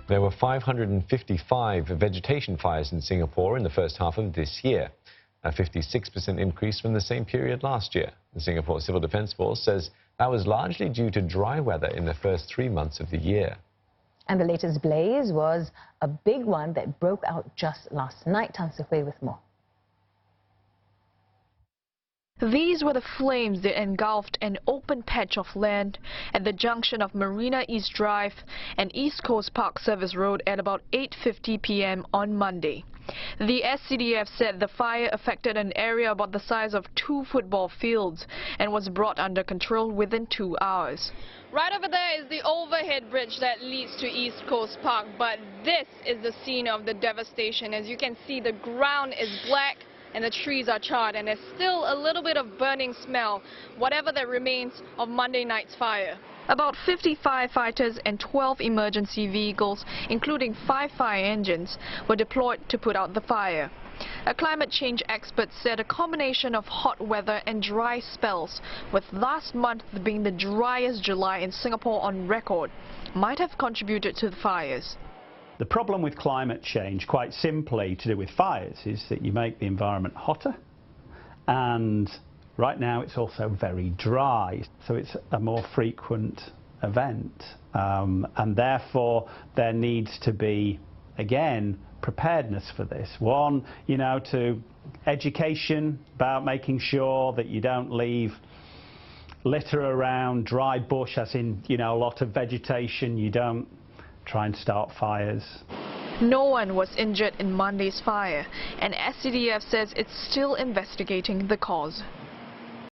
There were 555 vegetation fires in Singapore in the first half of this year, a 56% increase from the same period last year. The Singapore Civil Defence Force says that was largely due to dry weather in the first 3 months of the year. And the latest blaze was a big one that broke out just last night. Tan Sui with more. These were the flames that engulfed an open patch of land at the junction of Marina East Drive and East Coast Park Service Road at about 8:50 p.m. on Monday. The SCDF said the fire affected an area about the size of 2 football fields and was brought under control within 2 hours. Right over there is the overhead bridge that leads to East Coast Park, but this is the scene of the devastation. As you can see, the ground is black and the trees are charred, and there's still a little bit of burning smell, whatever that remains of Monday night's fire. About 50 firefighters and 12 emergency vehicles, including 5 fire engines, were deployed to put out the fire. A climate change expert said a combination of hot weather and dry spells, with last month being the driest July in Singapore on record, might have contributed to the fires. The problem with climate change, quite simply to do with fires, is that you make the environment hotter, and right now it's also very dry, so it's a more frequent event, and therefore there needs to be, again, preparedness for this. One, to education about making sure that you don't leave litter around, dry bush, as in, a lot of vegetation. You don't try and start fires. No one was injured in Monday's fire, and SCDF says it's still investigating the cause.